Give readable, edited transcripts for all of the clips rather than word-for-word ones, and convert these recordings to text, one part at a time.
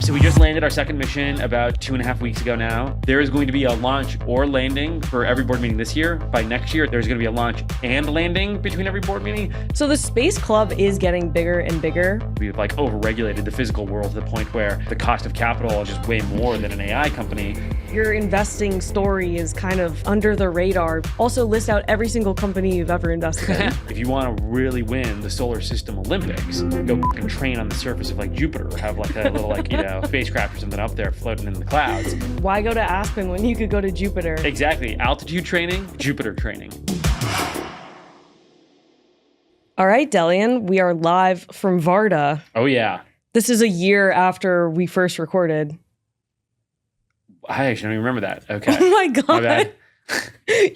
So we just landed our second mission about 2.5 weeks ago now. There is going to be a launch or landing for every board meeting this year. By next year, there's going to be a launch and landing between every board meeting. So the space club is getting bigger and bigger. We've like overregulated the physical world to the point where the cost of capital is just way more than an AI company. Your investing story is kind of under the radar. Also list out every single company you've ever invested in. If you want to really win the solar system Olympics, go and train on the surface of like Jupiter, or have like a little spacecraft or something up there floating in the clouds. Why go to Aspen when you could go to Jupiter? Exactly. Altitude training, Jupiter training. All right, Delian, we are live from Varda. Oh, yeah. This is a year after we first recorded. I actually don't even remember that. Okay. Oh my God. My bad.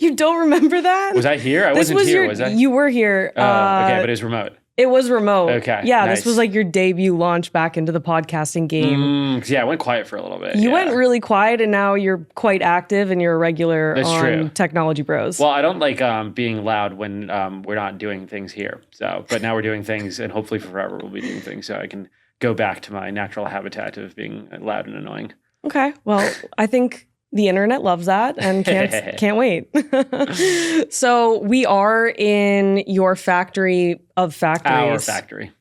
You don't remember that? Was I here? I wasn't here, was I? You were here. Oh, okay, but it was remote. It was remote. Okay. Yeah, nice. This was like your debut launch back into the podcasting game. Yeah, I went quiet for a little bit. You went really quiet, and now you're quite active and you're a regular on Technology Bros. Well, I don't like being loud when we're not doing things here. So, but now we're doing things, and hopefully forever we'll be doing things, so I can go back to my natural habitat of being loud and annoying. Okay. Well, I think the internet loves that and can't wait. So we are in your factory of factories.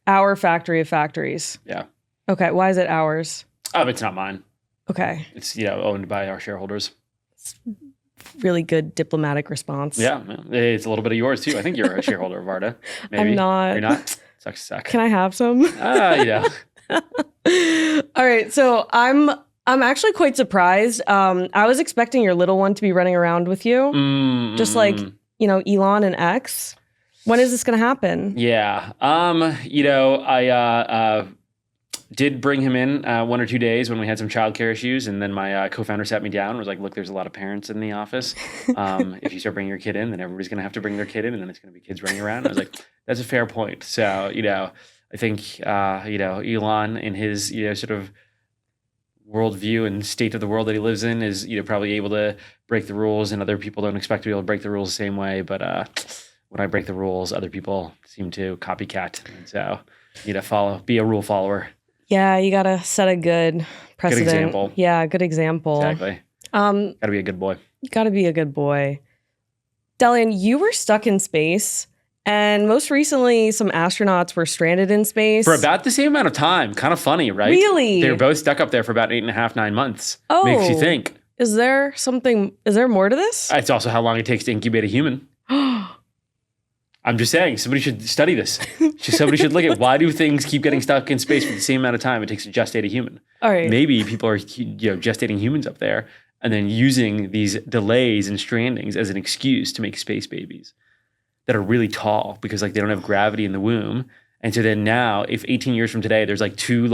Our factory of factories. Yeah. Okay. Why is it ours? Oh, it's not mine. Okay. It's owned by our shareholders. It's really good diplomatic response. Yeah. It's a little bit of yours too. I think you're a shareholder of Varda. Maybe. I'm not. You're not? Suck. Can I have some? All right. So I'm actually quite surprised. I was expecting your little one to be running around with you, just like, Elon and X. When is this going to happen? Yeah. I did bring him in 1 or 2 days when we had some childcare issues. And then my co-founder sat me down and was like, look, there's a lot of parents in the office. If you start bringing your kid in, then everybody's going to have to bring their kid in, and then it's going to be kids running around. I was like, that's a fair point. So, I think, Elon in his, sort of worldview and state of the world that he lives in is, probably able to break the rules, and other people don't expect to be able to break the rules the same way. But when I break the rules, other people seem to copycat. And so you need to be a rule follower. Yeah, you got to set a good precedent. Good example. Yeah, good example. Exactly. Got to be a good boy. You got to be a good boy. Delian, you were stuck in space. And most recently, some astronauts were stranded in space. For about the same amount of time. Kind of funny, right? Really? They were both stuck up there for about 8.5, 9 months. Oh. Makes you think. Is there more to this? It's also how long it takes to incubate a human. I'm just saying, somebody should study this. Somebody should look at why do things keep getting stuck in space for the same amount of time it takes to gestate a human. All right. Maybe people are gestating humans up there and then using these delays and strandings as an excuse to make space babies that are really tall because they don't have gravity in the womb. And so then now, if 18 years from today, there's two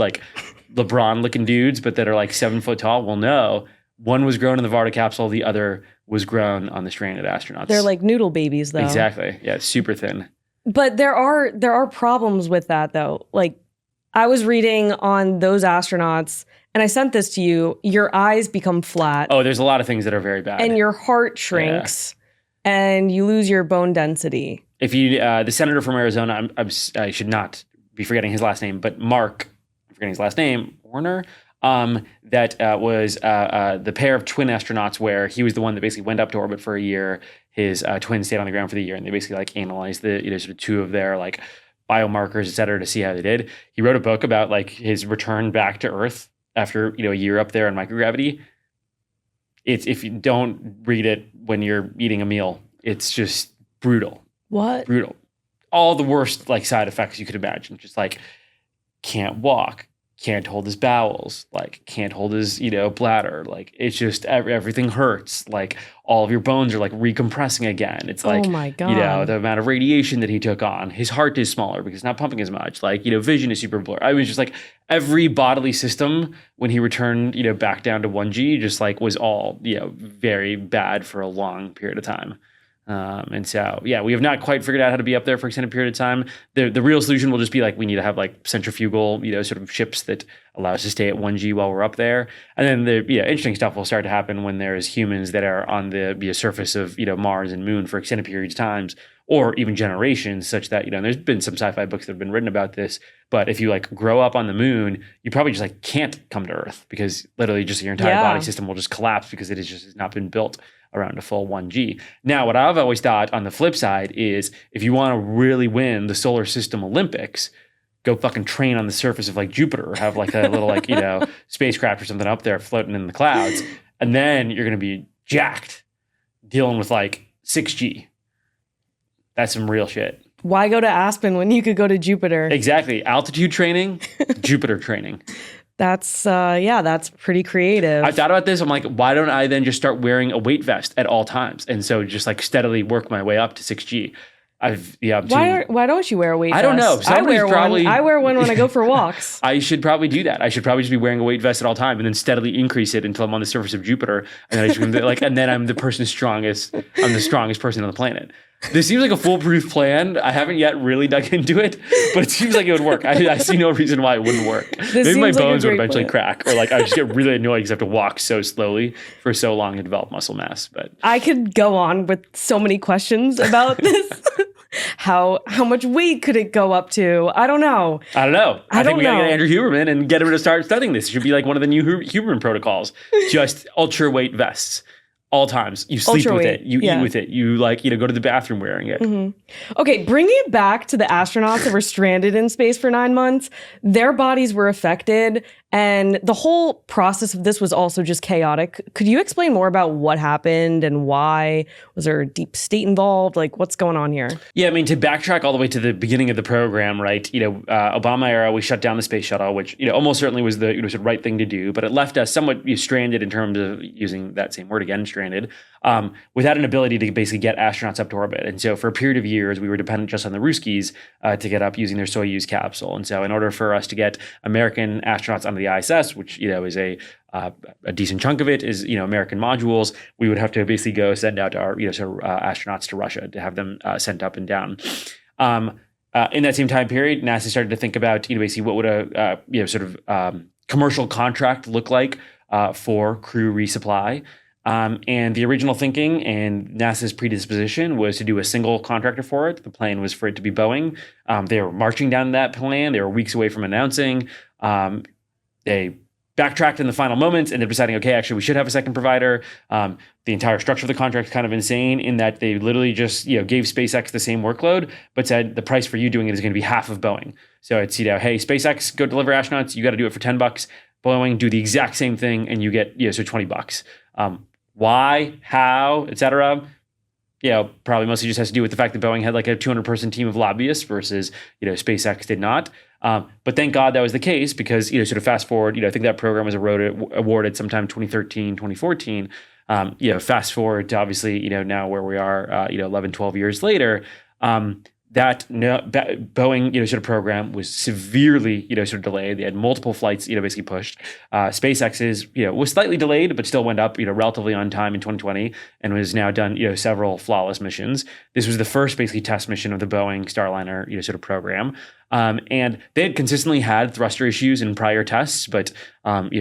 LeBron looking dudes, but that are 7 foot tall, well, no, one was grown in the Varda capsule, the other was grown on the stranded astronauts. They're like noodle babies, though. Exactly. Yeah, super thin. But there are problems with that, though. I was reading on those astronauts, and I sent this to you. Your eyes become flat. Oh, there's a lot of things that are very bad. And your heart shrinks. Yeah. And you lose your bone density. If you, the senator from Arizona, I should not be forgetting his last name, but Mark, I'm forgetting his last name, Warner, that was the pair of twin astronauts where he was the one that basically went up to orbit for a year. His twin stayed on the ground for the year, and they basically analyzed the sort of two of their biomarkers, et cetera, to see how they did. He wrote a book about his return back to Earth after a year up there in microgravity. If you don't read it when you're eating a meal, it's just brutal. What? Brutal. All the worst side effects you could imagine. Just can't walk, can't hold his bowels, can't hold his bladder. It's just everything hurts. All of your bones are recompressing again. It's oh my God. The amount of radiation that he took on. His heart is smaller because it's not pumping as much. Vision is super blurry. I was just every bodily system when he returned back down to 1G just was all very bad for a long period of time. And so, yeah, we have not quite figured out how to be up there for an extended period of time. The real solution will just be we need to have centrifugal, sort of ships that allow us to stay at 1G while we're up there. And then the interesting stuff will start to happen when there's humans that are on the surface of Mars and Moon for extended periods of times, or even generations, such that, and there's been some sci-fi books that have been written about this, but if you like grow up on the moon, you probably just like can't come to Earth because literally just your entire body system will just collapse because it has not been built around a full 1G. Now, what I've always thought on the flip side is if you want to really win the solar system Olympics, go fucking train on the surface of like Jupiter, or have like a little like, spacecraft or something up there floating in the clouds. And then you're going to be jacked dealing with like 6G. That's some real shit. Why go to Aspen when you could go to Jupiter? Exactly. Altitude training, Jupiter training. That's pretty creative. I thought about this. I'm like, why don't I then just start wearing a weight vest at all times? And so just like steadily work my way up to 6G. Why don't you wear a weight vest? I don't know. I wear one when I go for walks. I should probably do that. I should probably just be wearing a weight vest at all time and then steadily increase it until I'm on the surface of Jupiter. And then and then I'm the strongest. I'm the strongest person on the planet. This seems like a foolproof plan. I haven't yet really dug into it, but it seems like it would work. I see no reason why it wouldn't work. Maybe my bones would eventually crack, or like I just get really annoyed because I have to walk so slowly for so long to develop muscle mass. But I could go on with so many questions about this. How much weight could it go up to? I don't know. I think we gotta get Andrew Huberman and get him to start studying this. It should be like one of the new Huberman protocols. Just ultra weight vests. All times. You sleep with it. You eat with it. You go to the bathroom wearing it. Mm-hmm. Okay, bringing it back to the astronauts that were stranded in space for 9 months, their bodies were affected, and the whole process of this was also just chaotic. Could you explain more about what happened and why? Was there a deep state involved? Like, what's going on here? Yeah, I mean, to backtrack all the way to the beginning of the program, right? Obama era, we shut down the space shuttle, which almost certainly was the right thing to do, but it left us somewhat stranded in terms of using that same word again, stranded, without an ability to basically get astronauts up to orbit. And so for a period of years, we were dependent just on the Ruskies to get up using their Soyuz capsule. And so in order for us to get American astronauts onto the ISS, which is a decent chunk of it is American modules, we would have to basically go send out our astronauts to Russia to have them sent up and down. In that same time period, NASA started to think about basically what would a commercial contract look like for crew resupply. And the original thinking and NASA's predisposition was to do a single contractor for it. The plan was for it to be Boeing. They were marching down that plan. They were weeks away from announcing. They backtracked in the final moments and they're deciding, okay, actually we should have a second provider. The entire structure of the contract is kind of insane in that they literally just gave SpaceX the same workload, but said the price for you doing it is going to be half of Boeing. So it's hey, SpaceX, go deliver astronauts. You got to do it for $10. Boeing, do the exact same thing and you get $20. Why, how, etc. Probably mostly just has to do with the fact that Boeing had like a 200-person team of lobbyists versus SpaceX did not. But thank God that was the case because sort of fast forward, I think that program was awarded sometime 2013, 2014. Fast forward to obviously now where we are 11, 12 years later. That Boeing sort of program was severely sort of delayed. They had multiple flights basically pushed. SpaceX's was slightly delayed but still went up relatively on time in 2020 and was now done several flawless missions. This was the first basically test mission of the Boeing Starliner sort of program. And they had consistently had thruster issues in prior tests, but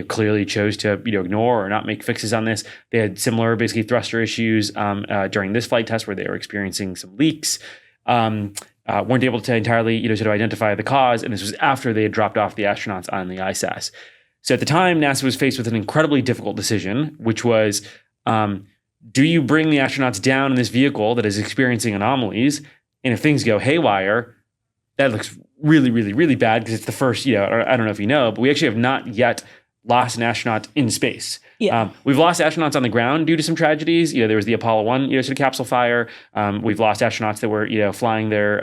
clearly chose to ignore or not make fixes on this. They had similar basically thruster issues during this flight test where they were experiencing some leaks. Weren't able to entirely sort of identify the cause, and this was after they had dropped off the astronauts on the ISS. So at the time, NASA was faced with an incredibly difficult decision, which was, do you bring the astronauts down in this vehicle that is experiencing anomalies, and if things go haywire, that looks really, really, really bad because it's the first, I don't know if you know, but we actually have not yet lost an astronaut in space. Yeah. We've lost astronauts on the ground due to some tragedies. There was the Apollo 1 sort of capsule fire. We've lost astronauts that were flying their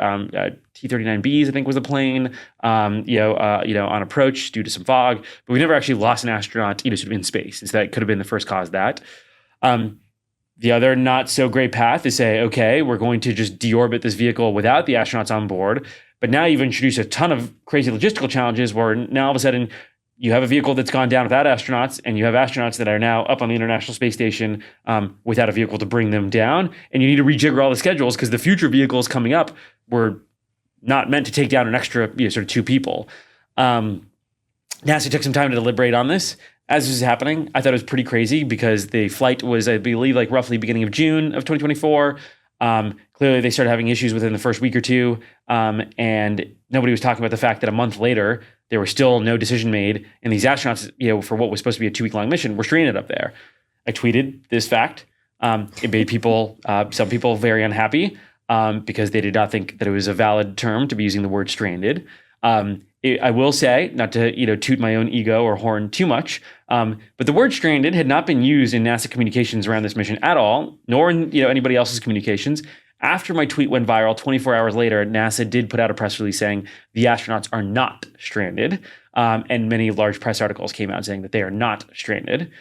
T-39Bs, I think was the plane, on approach due to some fog. But we've never actually lost an astronaut sort of in space. And so that could have been the first cause of that. The other not so great path is say, okay, we're going to just deorbit this vehicle without the astronauts on board. But now you've introduced a ton of crazy logistical challenges where now all of a sudden you have a vehicle that's gone down without astronauts, and you have astronauts that are now up on the International Space Station without a vehicle to bring them down. And you need to rejigger all the schedules because the future vehicles coming up were not meant to take down an extra sort of two people. NASA took some time to deliberate on this. As this was happening, I thought it was pretty crazy because the flight was, I believe, like roughly beginning of June of 2024. Clearly, they started having issues within the first week or two, and nobody was talking about the fact that a month later, there was still no decision made, and these astronauts, for what was supposed to be a 2-week-long mission, were stranded up there. I tweeted this fact. It made some people very unhappy because they did not think that it was a valid term to be using the word stranded. I will say, not to toot my own ego or horn too much, but the word stranded had not been used in NASA communications around this mission at all, nor in anybody else's communications. After my tweet went viral, 24 hours later, NASA did put out a press release saying the astronauts are not stranded, and many large press articles came out saying that they are not stranded.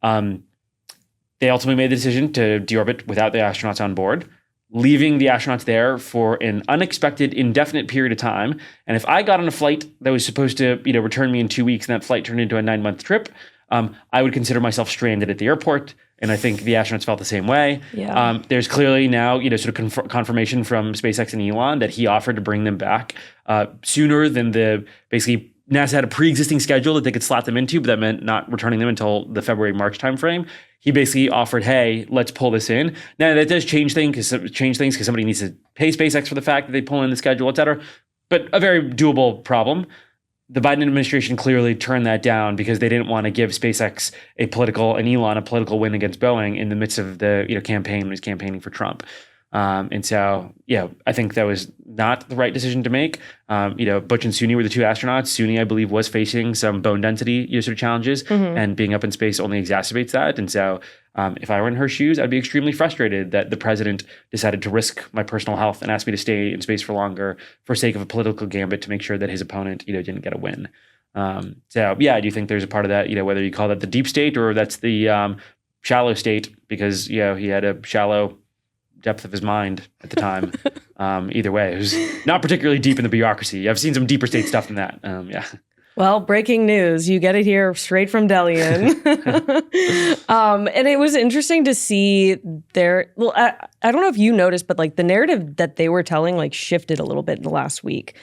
They ultimately made the decision to deorbit without the astronauts on board, leaving the astronauts there for an unexpected, indefinite period of time. And if I got on a flight that was supposed to, return me in 2 weeks, and that flight turned into a 9-month trip, I would consider myself stranded at the airport. And I think the astronauts felt the same way. Yeah. There's clearly now, confirmation from SpaceX and Elon that he offered to bring them back sooner than basically NASA had a pre-existing schedule that they could slot them into, but that meant not returning them until the February-March timeframe. He basically offered, hey, let's pull this in. Now, that does change things because somebody needs to pay SpaceX for the fact that they pull in the schedule, et cetera. But a very doable problem. The Biden administration clearly turned that down because they didn't want to give SpaceX and Elon a political win against Boeing in the midst of the campaign when he was campaigning for Trump. And so, I think that was not the right decision to make. Butch and Suni were the two astronauts. Suni, I believe, was facing some bone density challenges, and being up in space only exacerbates that. And so, if I were in her shoes, I'd be extremely frustrated that the president decided to risk my personal health and ask me to stay in space for longer for sake of a political gambit to make sure that his opponent, didn't get a win. So, I do think there's a part of that, whether you call that the deep state or that's the shallow state, because, he had a shallow depth of his mind at the time. Either way, it was not particularly deep in the bureaucracy. I've seen some deeper state stuff than that. Well, breaking news. You get it here straight from Delian. And it was interesting to see I don't know if you noticed, but the narrative that they were telling shifted a little bit in the last week.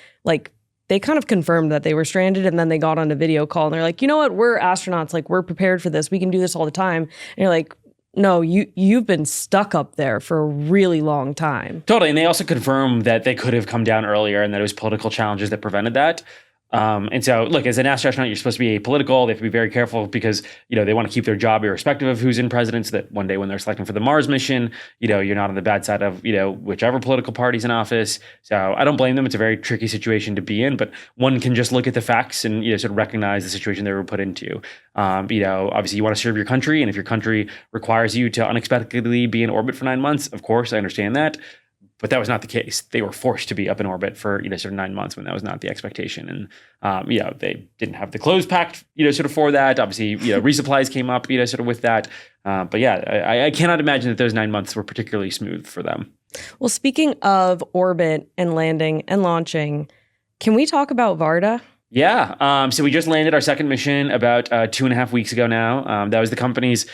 They kind of confirmed that they were stranded, and then they got on a video call and they're like, you know what, we're astronauts. We're prepared for this. We can do this all the time. And you're like, no, you've been stuck up there for a really long time. Totally. And they also confirmed that they could have come down earlier and that it was political challenges that prevented that. And so, look, as an astronaut, you're supposed to be apolitical. They have to be very careful because, they want to keep their job irrespective of who's in president, so that one day when they're selecting for the Mars mission, you're not on the bad side of, whichever political party's in office. So I don't blame them. It's a very tricky situation to be in, but one can just look at the facts and, sort of recognize the situation they were put into. Obviously you want to serve your country, and if your country requires you to unexpectedly be in orbit for 9 months, of course, I understand that. But that was not the case. They were forced to be up in orbit for sort of 9 months when that was not the expectation, and they didn't have the clothes packed sort of for that. Obviously, resupplies came up sort of with that. But I cannot imagine that those 9 months were particularly smooth for them. Well, speaking of orbit and landing and launching, can we talk about Varda? Yeah. So we just landed our second mission about 2.5 weeks ago now. That was the company's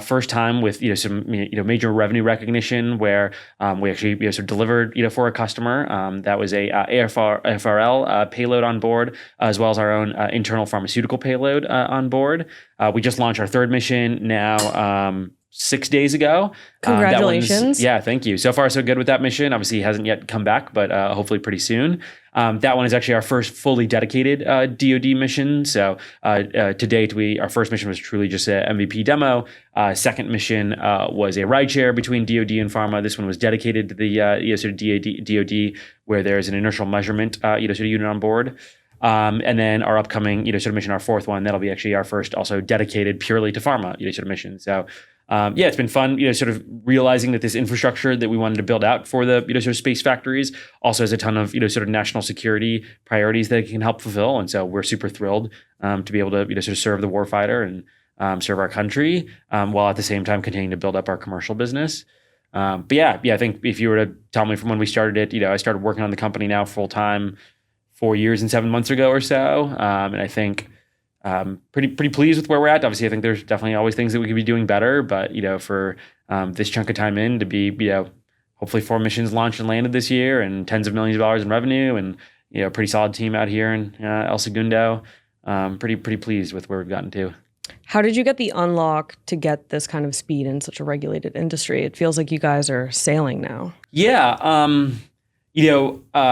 first time with some major revenue recognition, where we actually sort of delivered for a customer. That was a AFRL payload on board, as well as our own internal pharmaceutical payload on board. We just launched our third mission now. 6 days ago. Congratulations. Thank you. So far, so good with that mission. Obviously, it hasn't yet come back, but hopefully pretty soon. That one is actually our first fully dedicated DoD mission. So to date, our first mission was truly just an MVP demo. Second mission was a rideshare between DoD and pharma. This one was dedicated to the sort of DoD, where there's an inertial measurement sort of unit on board. And then our upcoming sort of mission, our fourth one, that'll be actually our first also dedicated purely to pharma sort of mission. So it's been fun, sort of realizing that this infrastructure that we wanted to build out for the, sort of space factories also has a ton of, sort of national security priorities that it can help fulfill. And so we're super thrilled to be able to, sort of serve the warfighter and serve our country while at the same time continuing to build up our commercial business. I think if you were to tell me from when we started it, I started working on the company now full time 4 years and 7 months ago or so. And I think pretty pleased with where we're at. Obviously, I think there's definitely always things that we could be doing better, but for this chunk of time in to be hopefully 4 missions launched and landed this year and tens of millions of dollars in revenue and a pretty solid team out here in El Segundo. Pretty pleased with where we've gotten to. How did you get the unlock to get this kind of speed in such a regulated industry? It feels like you guys are sailing now. Yeah. There's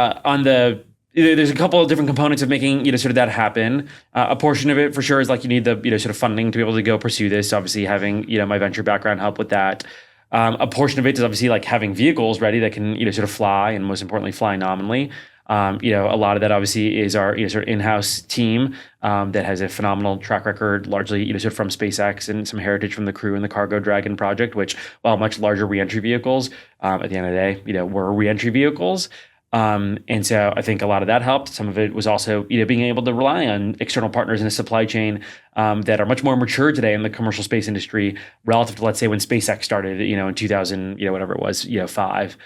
a couple of different components of making, sort of that happen. A portion of it for sure is like you need the, sort of funding to be able to go pursue this. Obviously having, my venture background help with that. A portion of it is obviously like having vehicles ready that can, sort of fly and most importantly, fly nominally. A lot of that obviously is our sort of in-house team that has a phenomenal track record, largely sort of from SpaceX and some heritage from the Crew and the Cargo Dragon project, which, while much larger reentry vehicles, at the end of the day, were reentry vehicles. And so I think a lot of that helped. Some of it was also, being able to rely on external partners in a supply chain that are much more mature today in the commercial space industry relative to, let's say, when SpaceX started, in 2000, whatever it was, 5,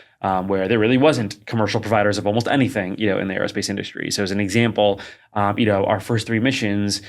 where there really wasn't commercial providers of almost anything, in the aerospace industry. So as an example, our first 3 missions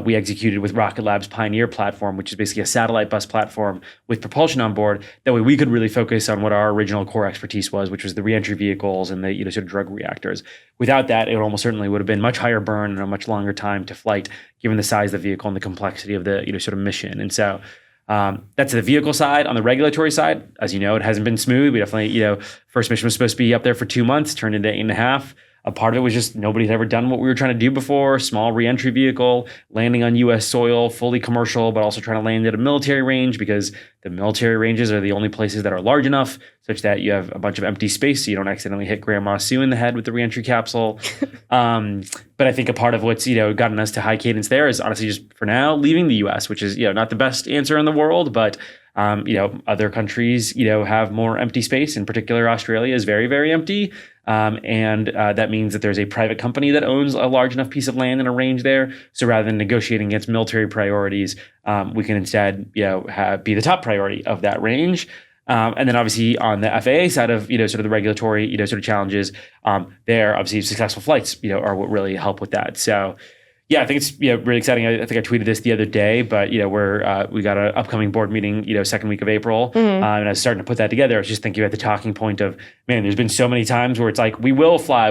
we executed with Rocket Lab's Pioneer platform, which is basically a satellite bus platform with propulsion on board. That way we could really focus on what our original core expertise was, which was the reentry vehicles and the sort of drug reactors. Without that, it almost certainly would have been much higher burn and a much longer time to flight, given the size of the vehicle and the complexity of the sort of mission. And so that's the vehicle side. On the regulatory side, as you know, it hasn't been smooth. We definitely, first mission was supposed to be up there for 2 months, turned into 8.5. A part of it was just nobody had ever done what we were trying to do before. Small reentry vehicle, landing on U.S. soil, fully commercial, but also trying to land at a military range because the military ranges are the only places that are large enough such that you have a bunch of empty space so you don't accidentally hit Grandma Sue in the head with the reentry capsule. But I think a part of what's, gotten us to high cadence there is honestly just for now leaving the U.S., which is, not the best answer in the world, but other countries, have more empty space. In particular, Australia is very, very empty. And that means that there's a private company that owns a large enough piece of land and a range there. So rather than negotiating against military priorities, we can instead, be the top priority of that range. And then obviously on the FAA side of, sort of the regulatory, sort of challenges, there obviously successful flights, are what really help with that. So yeah, I think it's really exciting. I think I tweeted this the other day, but we got an upcoming board meeting, second week of April, and I was starting to put that together. I was just thinking about the talking point of, man, there's been so many times where it's like we will fly,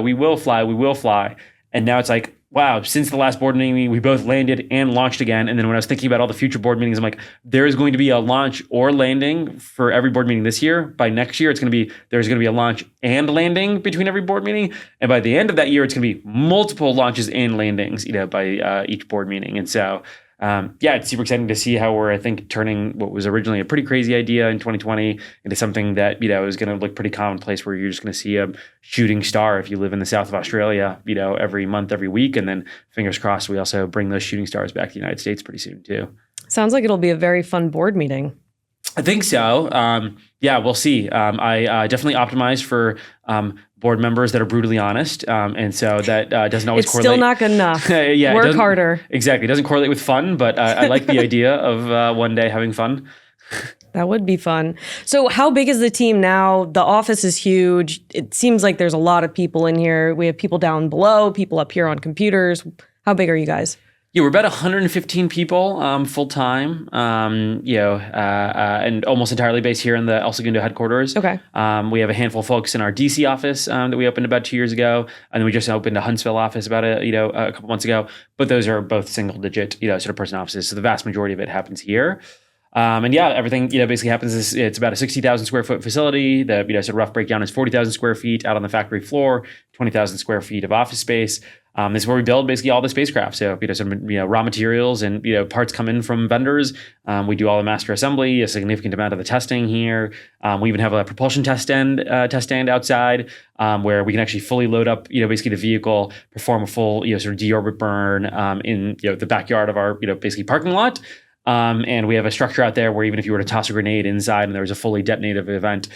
and now it's like, wow, since the last board meeting, we both landed and launched again. And then when I was thinking about all the future board meetings, I'm like, there is going to be a launch or landing for every board meeting this year. By next year, there's going to be a launch and landing between every board meeting. And by the end of that year, it's going to be multiple launches and landings, by each board meeting. And so, it's super exciting to see how we're, I think, turning what was originally a pretty crazy idea in 2020 into something that, is going to look pretty commonplace, where you're just going to see a shooting star if you live in the south of Australia, every month, every week. And then fingers crossed, we also bring those shooting stars back to the United States pretty soon too. Sounds like it'll be a very fun board meeting. I think so. We'll see. I definitely optimize for board members that are brutally honest. And so that doesn't always correlate. It's still not good enough. Work harder. Exactly. It doesn't correlate with fun, but I like the idea of one day having fun. That would be fun. So how big is the team now? The office is huge. It seems like there's a lot of people in here. We have people down below, people up here on computers. How big are you guys? Yeah, we're about 115 people full time, and almost entirely based here in the El Segundo headquarters. Okay. We have a handful of folks in our DC office that we opened about 2 years ago, and then we just opened a Huntsville office about a couple months ago. But those are both single digit, sort of person offices. So the vast majority of it happens here. Everything, basically happens it's about a 60,000 square foot facility. The, sort of rough breakdown is 40,000 square feet out on the factory floor, 20,000 square feet of office space. This is where we build basically all the spacecraft. So, raw materials and, parts come in from vendors. We do all the master assembly, a significant amount of the testing here. We even have a propulsion test stand outside, where we can actually fully load up, basically the vehicle, perform a full, sort of deorbit burn, in, the backyard of our, basically parking lot. And we have a structure out there where even if you were to toss a grenade inside and there was a fully detonative event,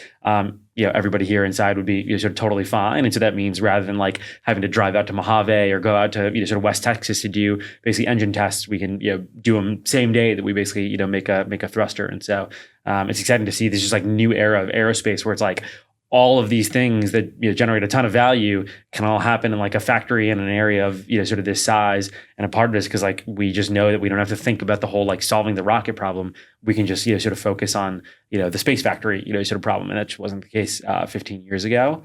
everybody here inside would be sort of totally fine. And so that means rather than like having to drive out to Mojave or go out to sort of West Texas to do basically engine tests, we can do them same day that we basically make a thruster. And so it's exciting to see this just like new era of aerospace where it's like all of these things that generate a ton of value can all happen in like a factory in an area of sort of this size. And a part of it is because like we just know that we don't have to think about the whole like solving the rocket problem. We can just sort of focus on the space factory sort of problem, and that just wasn't the case 15 years ago.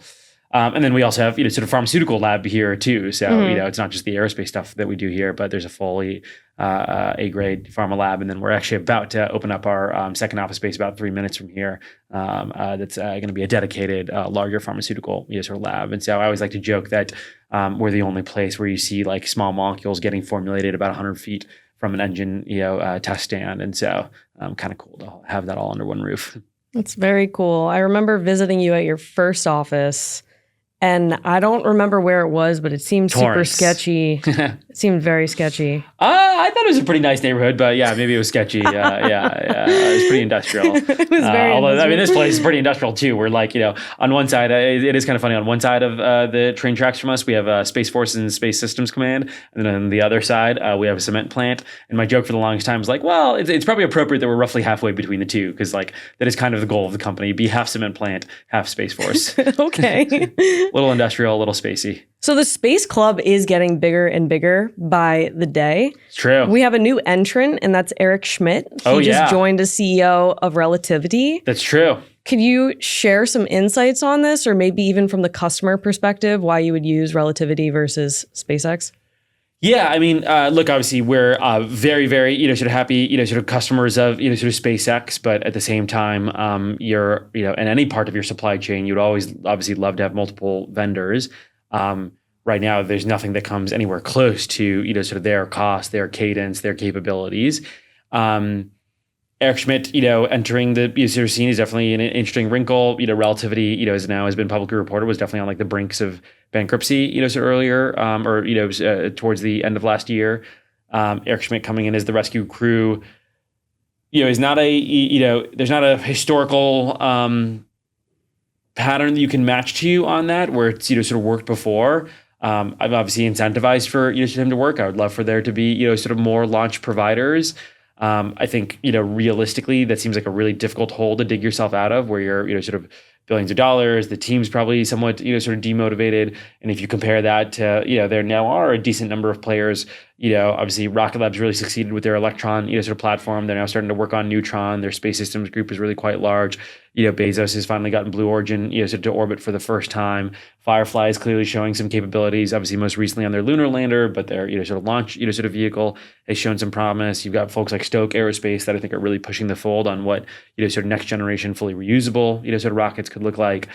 And then we also have, sort of pharmaceutical lab here too. So, it's not just the aerospace stuff that we do here, but there's a fully A-grade pharma lab. And then we're actually about to open up our second office space about 3 minutes from here. That's going to be a dedicated, larger pharmaceutical sort of lab. And so I always like to joke that we're the only place where you see like small molecules getting formulated about 100 feet from an engine, test stand. And so kind of cool to have that all under one roof. That's very cool. I remember visiting you at your first office. And I don't remember where it was, but it seemed super sketchy. It seemed very sketchy. I thought it was a pretty nice neighborhood, but yeah, maybe it was sketchy. It was pretty industrial. It was very although, industrial. I mean, this place is pretty industrial too. We're like, on one side, it is kind of funny. On one side of the train tracks from us, we have Space Force and Space Systems Command. And then on the other side, we have a cement plant. And my joke for the longest time was like, well, it's probably appropriate that we're roughly halfway between the two, because like that is kind of the goal of the company, be half cement plant, half Space Force. Okay. Little industrial, a little spacey. So the Space Club is getting bigger and bigger by the day. It's true. We have a new entrant, and that's Eric Schmidt. He just joined as CEO of Relativity. That's true. Could you share some insights on this, or maybe even from the customer perspective, why you would use Relativity versus SpaceX? Yeah, I mean, look, obviously we're very, very, sort of happy, sort of customers of, sort of SpaceX, but at the same time, you're, in any part of your supply chain, you'd always obviously love to have multiple vendors. Right now, there's nothing that comes anywhere close to, sort of their cost, their cadence, their capabilities. Eric Schmidt, entering the sort of scene is definitely an interesting wrinkle. Relativity, as now has been publicly reported, was definitely on like the brinks of bankruptcy, sort of earlier, or towards the end of last year. Eric Schmidt coming in as the rescue crew, is not a, there's not a historical pattern that you can match to on that, where it's sort of worked before. I'm obviously incentivized for him to work. I would love for there to be sort of more launch providers. I think realistically that seems like a really difficult hole to dig yourself out of, where you're sort of billions of dollars. The team's probably somewhat sort of demotivated, and if you compare that to there now are a decent number of players. Obviously Rocket Lab's really succeeded with their Electron sort of platform. They're now starting to work on Neutron. Their space systems group is really quite large. Bezos has finally gotten Blue Origin sort of to orbit for the first time. Firefly is clearly showing some capabilities, obviously most recently on their lunar lander, but their sort of launch sort of vehicle has shown some promise. You've got folks like Stoke Aerospace that I think are really pushing the fold on what sort of next generation fully reusable sort of rockets could look like.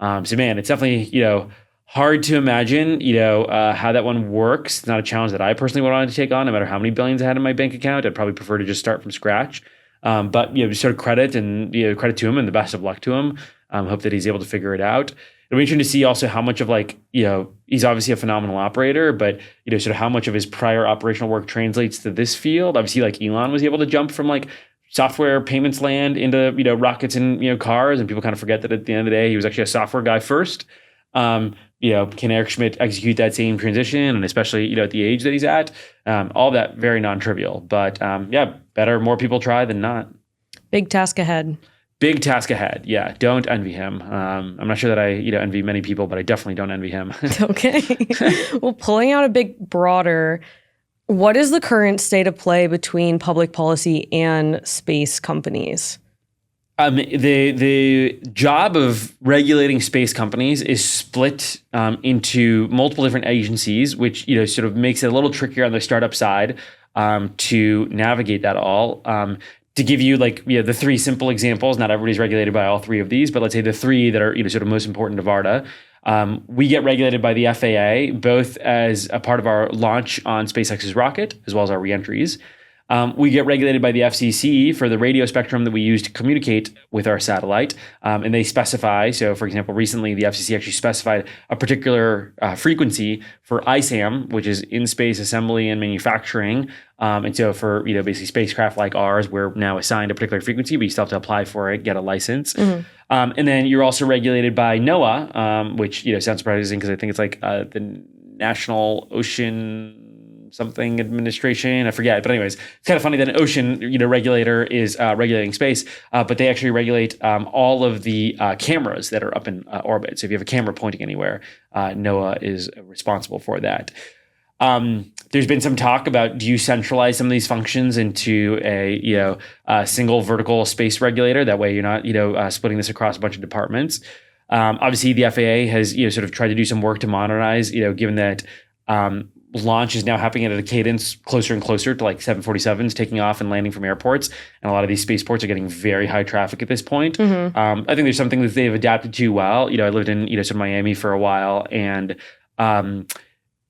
So man, it's definitely hard to imagine how that one works. It's not a challenge that I personally wanted to take on, no matter how many billions I had in my bank account. I'd probably prefer to just start from scratch. But just sort of credit to him and the best of luck to him. Hope that he's able to figure it out. It'll be interesting to see also how much of he's obviously a phenomenal operator, but sort of how much of his prior operational work translates to this field. Obviously, like Elon was able to jump from like software payments land into rockets and cars, and people kind of forget that at the end of the day he was actually a software guy first. Can Eric Schmidt execute that same transition, and especially at the age that he's at? All that very non-trivial, but better more people try than not. Big task ahead. Big task ahead. Yeah, don't envy him. I'm not sure that I envy many people, but I definitely don't envy him. Okay. Well, pulling out a bit broader, what is the current state of play between public policy and space companies? The job of regulating space companies is split into multiple different agencies, which sort of makes it a little trickier on the startup side to navigate that all. To give you the three simple examples, not everybody's regulated by all three of these, but let's say the three that are sort of most important to Varda. We get regulated by the FAA, both as a part of our launch on SpaceX's rocket, as well as our reentries. We get regulated by the FCC for the radio spectrum that we use to communicate with our satellite. And they specify, so for example, recently the FCC actually specified a particular frequency for ISAM, which is in-space assembly and manufacturing. And so for, basically spacecraft like ours, we're now assigned a particular frequency, but you still have to apply for it, get a license. Mm-hmm. And then you're also regulated by NOAA, which, sounds surprising because I think it's like the National Ocean something administration, I forget. But anyways, it's kind of funny that an ocean, regulator is regulating space, but they actually regulate all of the cameras that are up in orbit. So if you have a camera pointing anywhere, NOAA is responsible for that. There's been some talk about, do you centralize some of these functions into a single vertical space regulator? That way you're not, splitting this across a bunch of departments. Obviously, the FAA has sort of tried to do some work to modernize. Given that launch is now happening at a cadence closer and closer to like 747s taking off and landing from airports, and a lot of these spaceports are getting very high traffic at this point. I think there's something that they've adapted to well. I lived in sort of Miami for a while, and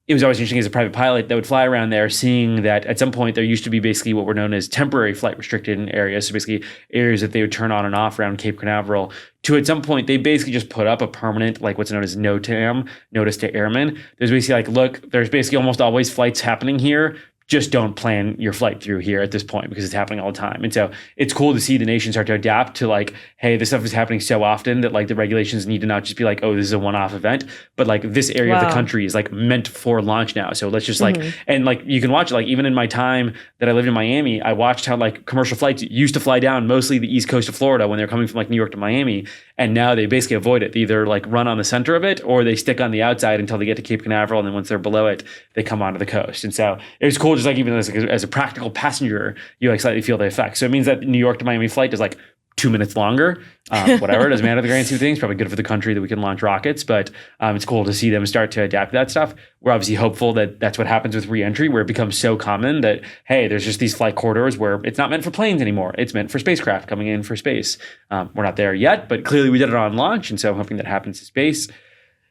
it was always interesting as a private pilot that would fly around there, seeing that at some point there used to be basically what were known as temporary flight restricted areas. So basically areas that they would turn on and off around Cape Canaveral, to at some point they basically just put up a permanent, like what's known as NOTAM, notice to airmen. There's basically like, look, there's basically almost always flights happening here. Just don't plan your flight through here at this point because it's happening all the time. And so it's cool to see the nation start to adapt to like, hey, this stuff is happening so often that like the regulations need to not just be like, oh, this is a one-off event, but like this area of the country is like meant for launch now. So let's just like, and like you can watch it, like even in my time that I lived in Miami, I watched how like commercial flights used to fly down mostly the east coast of Florida when they're coming from like New York to Miami. And now they basically avoid it. They either like run on the center of it or they stick on the outside until they get to Cape Canaveral. And then once they're below it, they come onto the coast. And so it was cool, just like even as a practical passenger, you like slightly feel the effect. So it means that New York to Miami flight is like 2 minutes longer. Whatever, it doesn't matter the grand scheme of things. Probably good for the country that we can launch rockets, but it's cool to see them start to adapt to that stuff. We're obviously hopeful that that's what happens with re-entry, where it becomes so common that, hey, there's just these flight corridors where it's not meant for planes anymore. It's meant for spacecraft coming in for space. We're not there yet, but clearly we did it on launch, and so I'm hoping that happens in space.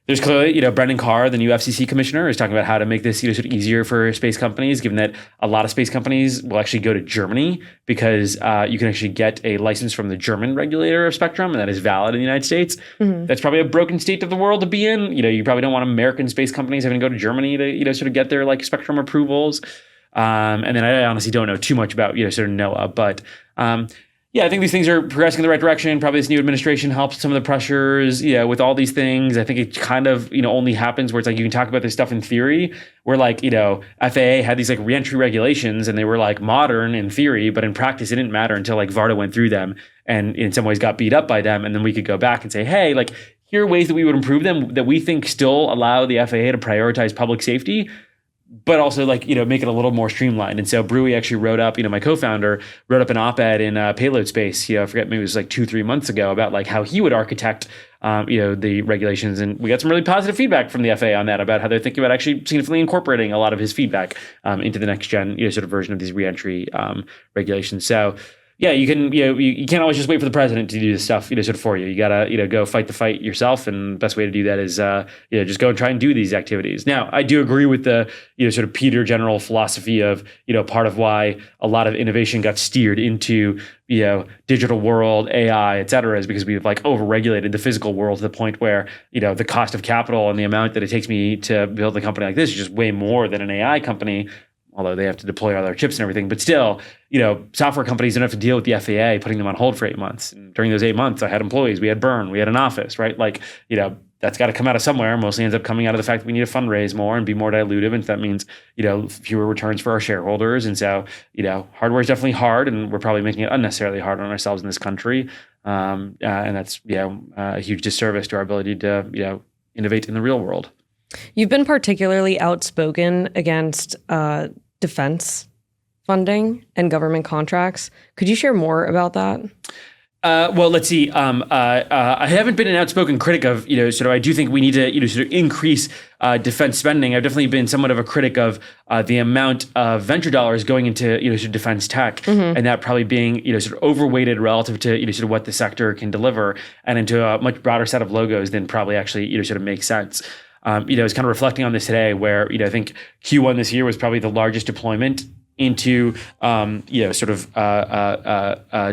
There's clearly, Brendan Carr, the new FCC commissioner, is talking about how to make this sort of easier for space companies, given that a lot of space companies will actually go to Germany because you can actually get a license from the German regulator of spectrum, and that is valid in the United States. That's probably a broken state of the world to be in. You probably don't want American space companies having to go to Germany to sort of get their like spectrum approvals. And then I honestly don't know too much about sort of NOAA, but yeah, I think these things are progressing in the right direction. Probably this new administration helps some of the pressures, with all these things. I think it kind of, only happens where it's like you can talk about this stuff in theory, where like, FAA had these like reentry regulations and they were like modern in theory, but in practice it didn't matter until like Varda went through them and in some ways got beat up by them. And then we could go back and say, hey, like here are ways that we would improve them that we think still allow the FAA to prioritize public safety, but also like, make it a little more streamlined. And so Brewy actually wrote up, my co-founder wrote up an op-ed in Payload Space, I forget, maybe it was like 2-3 months ago, about like how he would architect, the regulations. And we got some really positive feedback from the FAA on that about how they're thinking about actually significantly incorporating a lot of his feedback into the next gen, sort of version of these reentry regulations. So yeah, you can, you can't always just wait for the president to do this stuff, sort of for you. You gotta, go fight the fight yourself. And the best way to do that is, just go and try and do these activities. Now, I do agree with the, sort of Peter general philosophy of, part of why a lot of innovation got steered into, digital world, AI, et cetera, is because we've like overregulated the physical world to the point where, the cost of capital and the amount that it takes me to build a company like this is just way more than an AI company. Although they have to deploy all their chips and everything. But still, software companies don't have to deal with the FAA putting them on hold for 8 months. And during those 8 months, I had employees, we had burn, we had an office, right? Like, that's got to come out of somewhere. Mostly ends up coming out of the fact that we need to fundraise more and be more dilutive. And that means, fewer returns for our shareholders. And so, hardware is definitely hard, and we're probably making it unnecessarily hard on ourselves in this country. And that's, a huge disservice to our ability to, innovate in the real world. You've been particularly outspoken against defense funding and government contracts. Could you share more about that? Well, let's see. I haven't been an outspoken critic of, sort of, I do think we need to, sort of increase defense spending. I've definitely been somewhat of a critic of the amount of venture dollars going into, sort of defense tech, and that probably being, sort of overweighted relative to, sort of what the sector can deliver, and into a much broader set of logos than probably actually, sort of makes sense. I was kind of reflecting on this today where, I think Q1 this year was probably the largest deployment into, sort of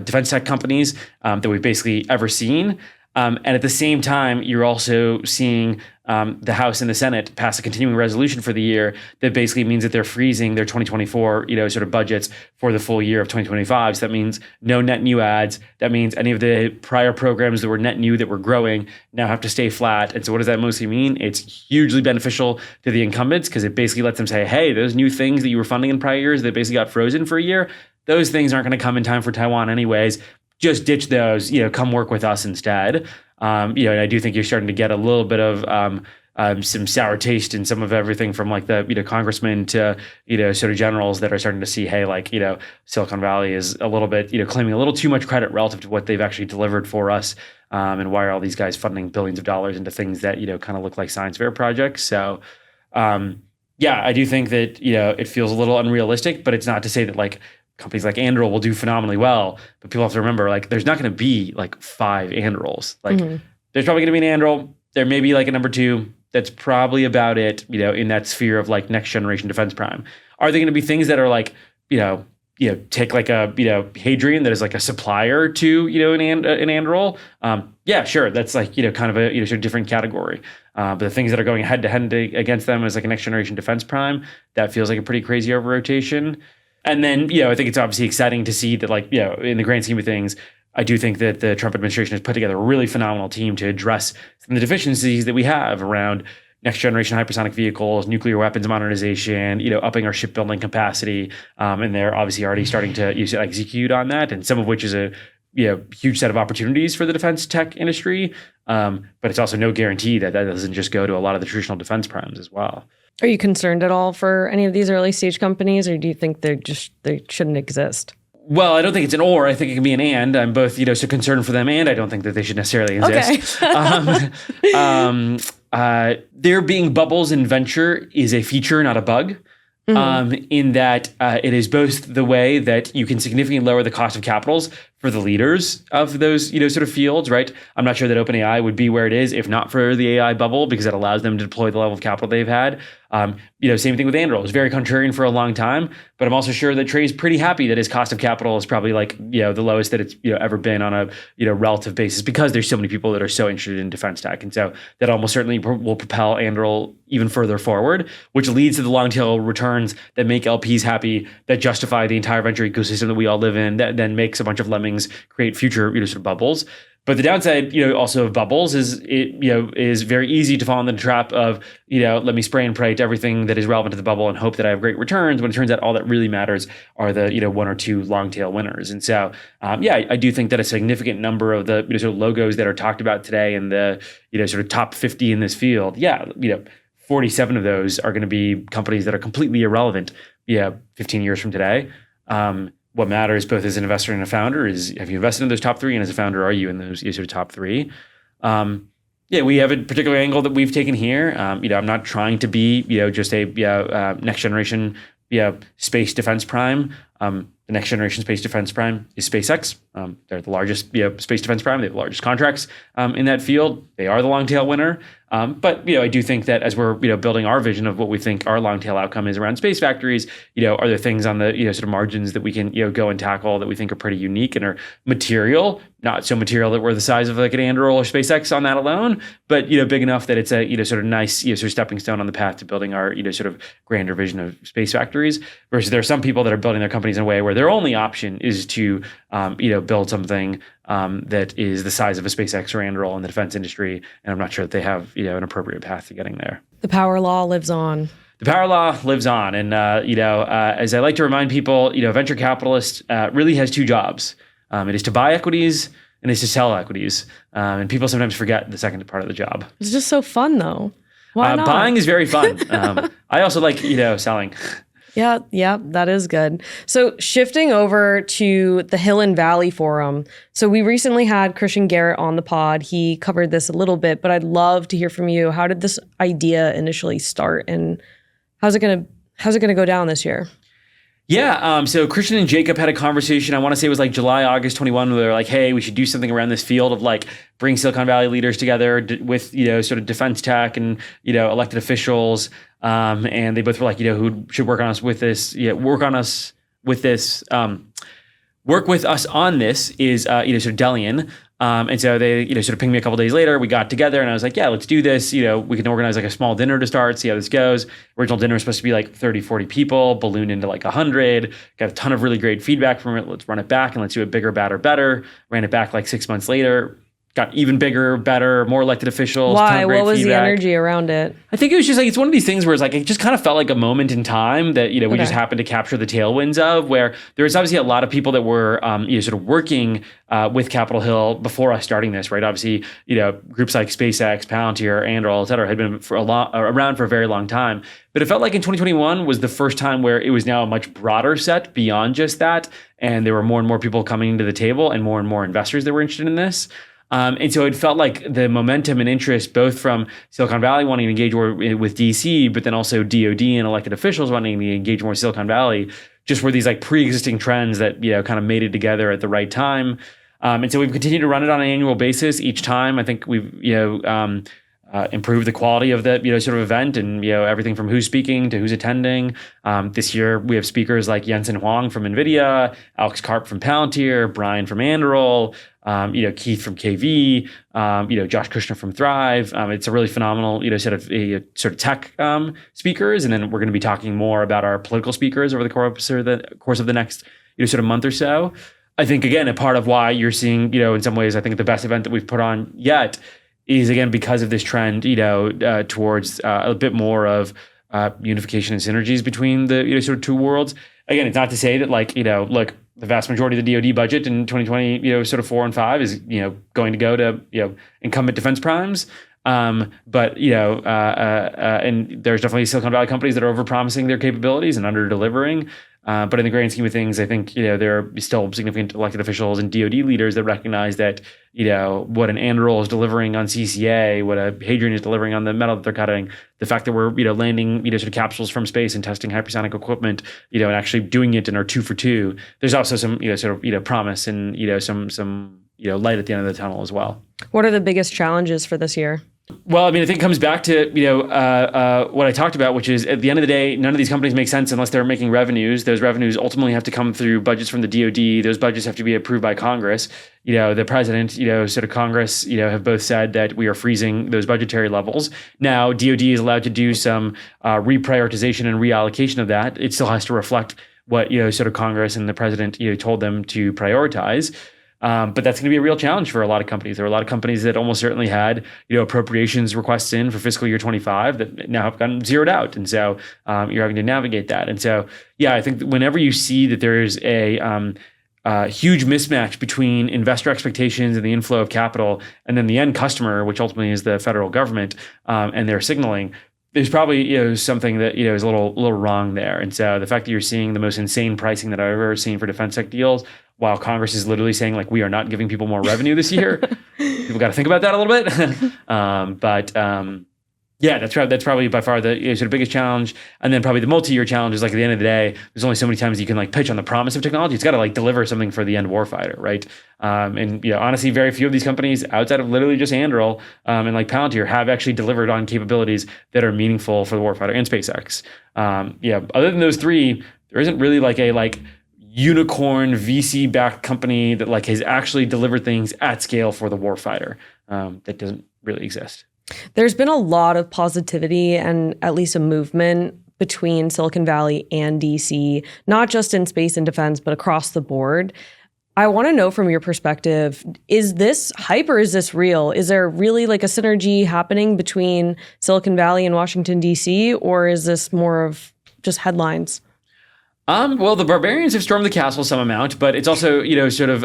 defense tech companies that we've basically ever seen. And at the same time, you're also seeing the House and the Senate pass a continuing resolution for the year that basically means that they're freezing their 2024, sort of budgets for the full year of 2025. So that means no net new ads. That means any of the prior programs that were net new that were growing now have to stay flat. And so what does that mostly mean? It's hugely beneficial to the incumbents because it basically lets them say, hey, those new things that you were funding in prior years that basically got frozen for a year, those things aren't going to come in time for Taiwan anyways. Just ditch those, come work with us instead. And I do think you're starting to get a little bit of some sour taste in some of everything from like the, congressmen to, sort of generals that are starting to see, hey, like, Silicon Valley is a little bit, claiming a little too much credit relative to what they've actually delivered for us. And why are all these guys funding billions of dollars into things that, kind of look like science fair projects? So, yeah, I do think that, it feels a little unrealistic, but it's not to say that like companies like Anduril will do phenomenally well. But people have to remember, like, there's not going to be like 5 Andurils. Like, there's probably going to be an Anduril. There may be like a number 2. That's probably about it, in that sphere of like next generation defense prime. Are there going to be things that are like, take like a, Hadrian that is like a supplier to, an Anduril? Yeah, sure. That's like, kind of a, sort of different category. But the things that are going head to head against them as like a next generation defense prime, that feels like a pretty crazy over rotation. And then, I think it's obviously exciting to see that, like, in the grand scheme of things, I do think that the Trump administration has put together a really phenomenal team to address some of the deficiencies that we have around next generation hypersonic vehicles, nuclear weapons modernization, upping our shipbuilding capacity. And they're obviously already starting to execute on that, and some of which is a huge set of opportunities for the defense tech industry. But it's also no guarantee that doesn't just go to a lot of the traditional defense primes as well. Are you concerned at all for any of these early stage companies, or do you think they shouldn't exist? Well, I don't think it's an or. I think it can be an and. I'm both, so concerned for them, and I don't think that they should necessarily exist. Okay. There being bubbles in venture is a feature, not a bug. In that it is both the way that you can significantly lower the cost of capitals for the leaders of those, sort of fields, right? I'm not sure that OpenAI would be where it is if not for the AI bubble, because it allows them to deploy the level of capital they've had. Same thing with Anduril. It was very contrarian for a long time, but I'm also sure that Trey's pretty happy that his cost of capital is probably like, the lowest that it's, ever been on a, relative basis, because there's so many people that are so interested in defense tech. And so that almost certainly will propel Anduril even further forward, which leads to the long tail returns that make LPs happy, that justify the entire venture ecosystem that we all live in, that then makes a bunch of lemmings create future, sort of bubbles. But the downside, also of bubbles is it, is very easy to fall in the trap of, let me spray and pray to everything that is relevant to the bubble and hope that I have great returns, when it turns out all that really matters are the, 1 or 2 long tail winners. And so, I do think that a significant number of the, sort of logos that are talked about today in the, sort of top 50 in this field, 47 of those are going to be companies that are completely irrelevant, 15 years from today. What matters both as an investor and a founder is, have you invested in those top 3? And as a founder, are you in those sort of top 3? We have a particular angle that we've taken here. I'm not trying to be, just a next generation, space defense prime. The next generation space defense prime is SpaceX. They're the largest space defense prime. They have the largest contracts in that field. They are the long tail winner. But I do think that as we're building our vision of what we think our long tail outcome is around space factories, are there things on the sort of margins that we can go and tackle that we think are pretty unique and are material, not so material that we're the size of like an Anduril or SpaceX on that alone, but big enough that it's a sort of nice sort of stepping stone on the path to building our sort of grander vision of space factories. Versus there are some people that are building their companies in a way where their only option is to build something that is the size of a SpaceX or Anduril in the defense industry, and I'm not sure that they have an appropriate path to getting there. The power law lives on. The power law lives on, and as I like to remind people, a venture capitalist really has 2 jobs. It is to buy equities and it's to sell equities, and people sometimes forget the second part of the job. It's just so fun, though. Why not? Buying is very fun. I also like selling. Yeah, that is good. So shifting over to the Hill and Valley Forum. So we recently had Christian Garrett on the pod. He covered this a little bit, but I'd love to hear from you. How did this idea initially start, and how's it gonna go down this year? Yeah, so Christian and Jacob had a conversation, I want to say it was like July, August 21, where they're like, hey, we should do something around this field of like bring Silicon Valley leaders together with, sort of defense tech and, elected officials. And they both were like, who should work on us with this? Work with us on this is, sort of Delian. And so they, sort of pinged me a couple days later. We got together and I was like, yeah, let's do this. We can organize like a small dinner to start, see how this goes. Original dinner was supposed to be like 30, 40 people, ballooned into like 100. Got a ton of really great feedback from it. Let's run it back and let's do it bigger, badder, better. Ran it back like 6 months later. got even bigger, better, more elected officials. Why? What was the energy around it? I think it was just like, it's one of these things where it's like, it just kind of felt like a moment in time that, we just happened to capture the tailwinds of, where there was obviously a lot of people that were, sort of working with Capitol Hill before us starting this, right? Obviously, groups like SpaceX, Palantir, Anduril, et cetera, had been around for a very long time. But it felt like in 2021 was the first time where it was now a much broader set beyond just that. And there were more and more people coming to the table and more investors that were interested in this. And so it felt like the momentum and interest, both from Silicon Valley wanting to engage more with DC, but then also DoD and elected officials wanting to engage more with Silicon Valley, just were these like pre-existing trends that, kind of made it together at the right time. And so we've continued to run it on an annual basis each time. I think we've, improve the quality of the sort of event, and everything from who's speaking to who's attending. This year we have speakers like Jensen Huang from NVIDIA, Alex Karp from Palantir, Brian from Anduril, Keith from KV, Josh Kushner from Thrive. It's a really phenomenal set of sort of tech speakers, and then we're going to be talking more about our political speakers over the course of the next sort of month or so. I think again, a part of why you're seeing in some ways I think the best event that we've put on yet is again because of this trend, towards a bit more of unification and synergies between the sort of two worlds. Again, it's not to say that look, the vast majority of the DoD budget in 2020, sort of 4 and 5 is going to go to incumbent defense primes. But and there's definitely Silicon Valley companies that are overpromising their capabilities and under-delivering. But in the grand scheme of things, I think there are still significant elected officials and DoD leaders that recognize that what an Anduril is delivering on CCA, what a Hadrian is delivering on the metal that they're cutting, the fact that we're landing sort of capsules from space and testing hypersonic equipment, and actually doing it in our 2 for 2. There's also some sort of promise and some light at the end of the tunnel as well. What are the biggest challenges for this year? Well, I mean, I think it comes back to, what I talked about, which is at the end of the day, none of these companies make sense unless they're making revenues. Those revenues ultimately have to come through budgets from the DoD. Those budgets have to be approved by Congress. The president, sort of Congress, have both said that we are freezing those budgetary levels. Now, DoD is allowed to do some reprioritization and reallocation of that. It still has to reflect what, sort of Congress and the president, told them to prioritize. But that's going to be a real challenge for a lot of companies. There are a lot of companies that almost certainly had, appropriations requests in for fiscal year 25 that now have gotten zeroed out. And so you're having to navigate that. And so, yeah, I think whenever you see that there is a huge mismatch between investor expectations and the inflow of capital, and then the end customer, which ultimately is the federal government, and their signaling, there's probably something that is a little wrong there. And so the fact that you're seeing the most insane pricing that I've ever seen for defense tech deals, while Congress is literally saying we are not giving people more revenue this year, people got to think about that a little bit. Yeah, that's probably by far the sort of biggest challenge. And then probably the multi-year challenge is at the end of the day, there's only so many times you can pitch on the promise of technology. It's got to deliver something for the end warfighter, right? And honestly, very few of these companies outside of literally just Anduril and Palantir have actually delivered on capabilities that are meaningful for the warfighter, and SpaceX. Other than those three, there isn't really a unicorn VC-backed company that has actually delivered things at scale for the warfighter. That doesn't really exist. There's been a lot of positivity and at least a movement between Silicon Valley and DC, not just in space and defense, but across the board. I want to know from your perspective, is this hype or is this real? Is there really a synergy happening between Silicon Valley and Washington, DC, or is this more of just headlines? Well, the barbarians have stormed the castle some amount, but it's also, sort of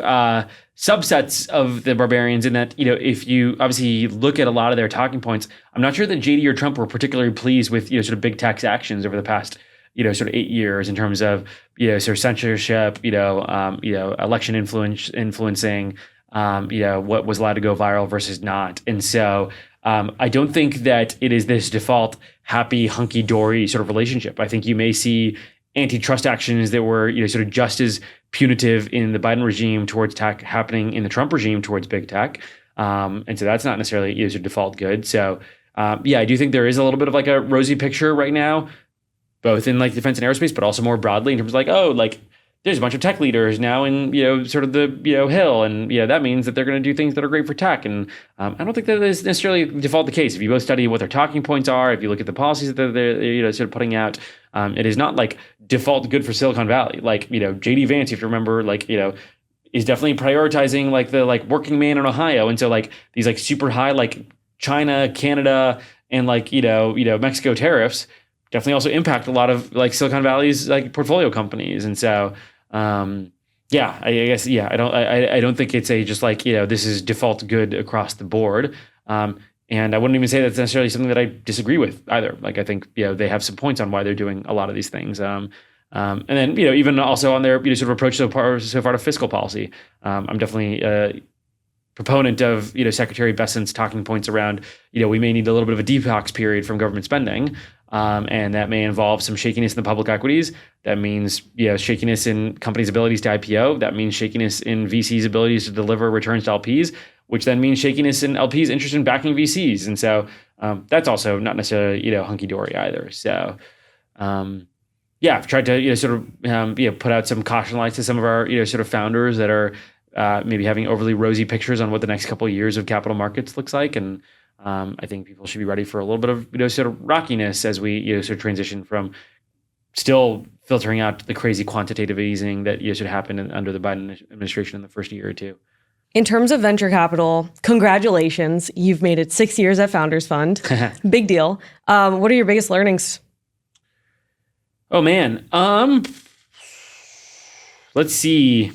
subsets of the barbarians in that, if you obviously look at a lot of their talking points, I'm not sure that JD or Trump were particularly pleased with, sort of big tech's actions over the past, sort of 8 years in terms of, sort of censorship, election influencing, what was allowed to go viral versus not. And so I don't think that it is this default happy, hunky-dory sort of relationship. I think you may see antitrust actions that were sort of just as punitive in the Biden regime towards tech happening in the Trump regime towards big tech. And so that's not necessarily sort of default good. So I do think there is a little bit of a rosy picture right now, both in defense and aerospace, but also more broadly in terms of there's a bunch of tech leaders now in, sort of the, Hill. And, that means that they're going to do things that are great for tech. And I don't think that is necessarily default the case. If you both study what their talking points are, if you look at the policies that they're sort of putting out, it is not default good for Silicon Valley. JD Vance, you have to remember, is definitely prioritizing like the like working man in Ohio. And so like these like super high like China, Canada, and like, Mexico tariffs definitely also impact a lot of like Silicon Valley's like portfolio companies. And so, yeah, I guess, yeah, I don't think it's a just like, this is default good across the board. And I wouldn't even say that's necessarily something that I disagree with either. Like, I think, they have some points on why they're doing a lot of these things. And then, even also on their, sort of approach so far to fiscal policy. I'm definitely a proponent of, Secretary Bessent's talking points around, we may need a little bit of a detox period from government spending. And that may involve some shakiness in the public equities. That means, shakiness in companies' abilities to IPO. That means shakiness in VCs' abilities to deliver returns to LPs, which then means shakiness in LPs' interest in backing VCs. And so that's also not necessarily, hunky-dory either. So, yeah, I've tried to, sort of, put out some caution lights to some of our, sort of founders that are maybe having overly rosy pictures on what the next couple of years of capital markets looks like. And I think people should be ready for a little bit of, sort of rockiness as we, sort of transition from still filtering out the crazy quantitative easing that, sort of happened under the Biden administration in the first year or two. In terms of venture capital, congratulations. You've made it 6 years at Founders Fund. Big deal. What are your biggest learnings? Oh, man. Let's see.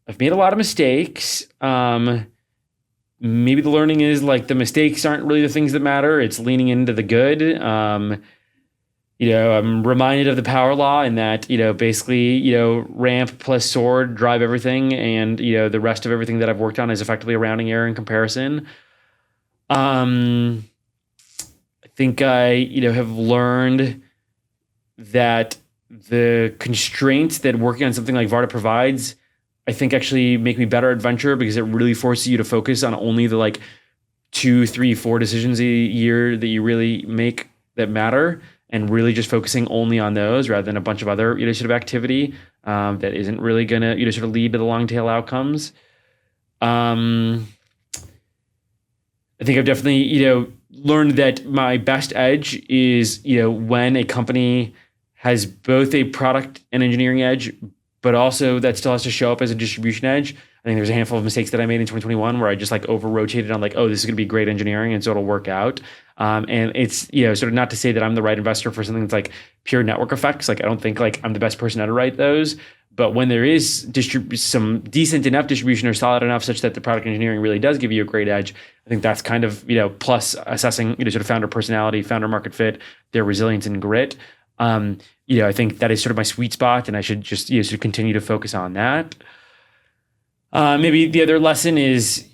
I've made a lot of mistakes. Maybe the learning is like the mistakes aren't really the things that matter. It's leaning into the good. I'm reminded of the power law in that, basically, ramp plus sword drive everything. And, the rest of everything that I've worked on is effectively a rounding error in comparison. I think I, have learned that the constraints that working on something like Varda provides, I think actually make me better at venture because it really forces you to focus on only the like 2, 3, 4 decisions a year that you really make that matter, and really just focusing only on those rather than a bunch of other, sort of activity that isn't really going to, sort of lead to the long tail outcomes. I think I've definitely, learned that my best edge is, when a company has both a product and engineering edge, but also that still has to show up as a distribution edge. I think there's a handful of mistakes that I made in 2021 where I just like over rotated on like, oh, this is going to be great engineering, and so it'll work out. And it's, sort of not to say that I'm the right investor for something that's like pure network effects. Like, I don't think like I'm the best person to underwrite those. But when there is some decent enough distribution or solid enough such that the product engineering really does give you a great edge, I think that's kind of, plus assessing, sort of founder personality, founder market fit, their resilience and grit. I think that is sort of my sweet spot, and I should just, sort of continue to focus on that. Maybe the other lesson is,